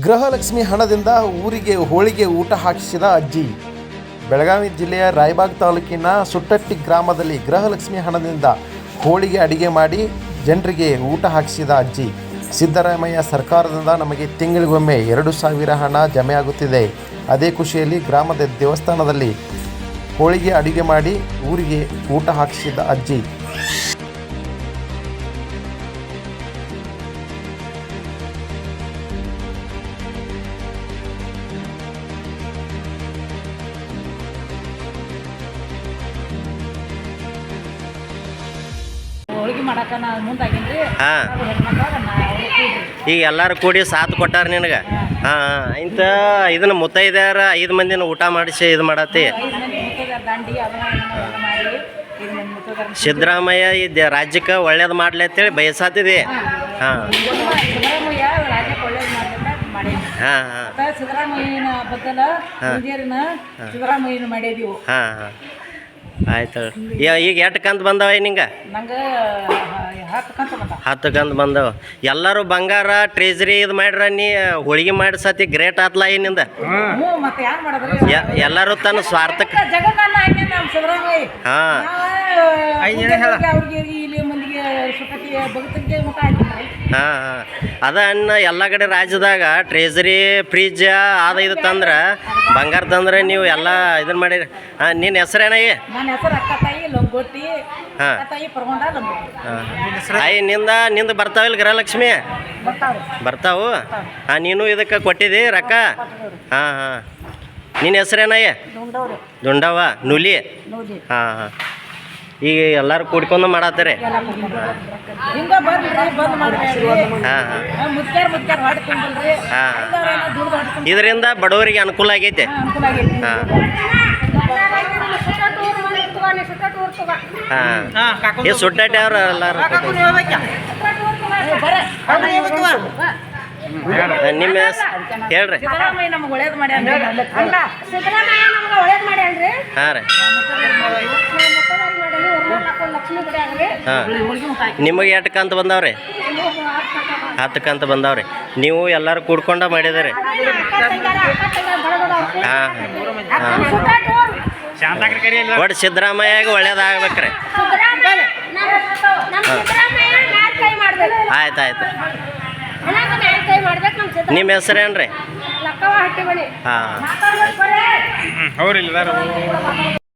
ಗೃಹಲಕ್ಷ್ಮಿ ಹಣದಿಂದ ಊರಿಗೆ ಹೋಳಿಗೆ ಊಟ ಹಾಕಿಸಿದ ಅಜ್ಜಿ. ಬೆಳಗಾವಿ ಜಿಲ್ಲೆಯ ರಾಯಬಾಗ್ ತಾಲೂಕಿನ ಸುಟ್ಟಟ್ಟಿ ಗ್ರಾಮದಲ್ಲಿ ಗೃಹಲಕ್ಷ್ಮಿ ಹಣದಿಂದ ಹೋಳಿಗೆ ಅಡಿಗೆ ಮಾಡಿ ಜನರಿಗೆ ಊಟ ಹಾಕಿಸಿದ ಅಜ್ಜಿ. ಸಿದ್ದರಾಮಯ್ಯ ಸರ್ಕಾರದಿಂದ ನಮಗೆ ತಿಂಗಳಿಗೊಮ್ಮೆ 2,000 ಹಣ ಜಮೆಯಾಗುತ್ತಿದೆ. ಅದೇ ಖುಷಿಯಲ್ಲಿ ಗ್ರಾಮದ ದೇವಸ್ಥಾನದಲ್ಲಿ ಹೋಳಿಗೆ ಅಡಿಗೆ ಮಾಡಿ ಊರಿಗೆ ಊಟ ಹಾಕಿಸಿದ ಅಜ್ಜಿ. ಹೋಳಿಗೆ ಮಾಡಕ್ಕೆ ನಾ ಮುಂದಾಗಿನ್ರಿ. ಈಗ ಎಲ್ಲರೂ ಕೂಡಿ ಸಾಥ್ ಕೊಟ್ಟಾರ ನಿನಗೆ. ಹಾಂ ಇಂಥ ಇದನ್ನ ಮುತ್ತೈದ್ಯಾರ 5 ಮಂದಿನ ಊಟ ಮಾಡಿಸಿ ಇದು ಮಾಡತ್ತಿ. ಸಿದ್ದರಾಮಯ್ಯ ಈ ರಾಜ್ಯಕ್ಕೆ ಒಳ್ಳೇದು ಮಾಡ್ಲಿ ಅಂತೇಳಿ ಬಯಸಾತಿದೆ. ಹಾಂ ಹಾಂ ಹಾಂ ಸಿದ್ದರಾಮಯ್ಯನ ಬದಲ ಸಿದ್ದರಾಮಯ್ಯನ ಮಾಡಿದೀವಿ. ಹಾಂ ಹಾಂ ಆಯ್ತು. ಈಗ ಎಷ್ಟು ಕಂತು ಬಂದವ ನಿಂಗೆ? ನಂಗೆ 10 ಕಂತು ಬಂದವ. ಎಲ್ಲರೂ ಬಂಗಾರ ಟ್ರೇಜರಿ ಇದು ಮಾಡ್ರ, ನೀ ಹೋಳಿಗೆ ಮಾಡಿ ಸತಿ ಗ್ರೇಟ್ ಆತ್ಲ ಏನಿಂದ. ಮತ್ತೆ ಯಾರು ಮಾಡಿದ್ರಿ? ಎಲ್ಲರೂ ತನ್ನ ಸ್ವಾರ್ಥಕ್ಕೆ. ಹಾಂ ಹಾಂ ಹಾಂ ಅದ ಅನ್ನ ಎಲ್ಲ ಕಡೆ ರಾಜ್ಯದಾಗ ಟ್ರೇಜರಿ ಫ್ರಿಜ್ ಅದು ಇದು ತಂದ್ರೆ ಬಂಗಾರ ತಂದ್ರೆ ನೀವು ಎಲ್ಲ ಇದನ್ನ ಮಾಡಿರಿ. ಹಾಂ ನಿನ್ನ ಹೆಸರೇನಯ್ಯ? ನನ್ನ ಹೆಸರು ಅಕ್ಕತಾಯಿ ಲಂಗೋಟಿ. ಹಾಂ ಹಾಂ ನಿಂದ ಬರ್ತಾವಿಲ್ಲ ಗೃಹಲಕ್ಷ್ಮಿ? ಬರ್ತಾವು. ಹಾಂ ನೀನು ಇದಕ್ಕೆ ಕೊಟ್ಟಿದ್ದಿ ರೊಕ್ಕ? ಹಾಂ ಹಾಂ ನಿನ್ನ ಹೆಸರೇನಯ್ಯ? ದುಂಡವ್ವ ನುಲಿ. ಹಾಂ ಹಾಂ ಈಗ ಎಲ್ಲರೂ ಕೂಡ್ಕೊಂಡು ಮಾಡತ್ತಾರೆ. ಇದರಿಂದ ಬಡವರಿಗೆ ಅನುಕೂಲ ಆಗೈತೆ. ಹಾಂ ಹಾಂ ಈ ಸುಟ್ಟಟ್ಟಿ ಅವ್ರು ಎಲ್ಲರೂ ನಿಮ್ಮ ಹೇಳ್ರಿ. ಹಾಂ ರೀ ಹಾಂ ನಿಮಗೆ ಎಷ್ಟು ಕಂತು ಬಂದಾವ್ರಿ? 10 ಕಂತು ಬಂದಾವ್ರಿ. ನೀವು ಎಲ್ಲರೂ ಕೂಡ್ಕೊಂಡ ಮಾಡಿದಾರೆ. ಹಾಂ ಹಾಂ ಒಟ್ಟು ಸಿದ್ದರಾಮಯ್ಯಗೆ ಒಳ್ಳೇದಾಗ್ಬೇಕ್ರಿ. ಆಯ್ತು ಆಯ್ತು. ನಿಮ್ಮ ಹೆಸರೇನ್ರಿ? ಹಾಂ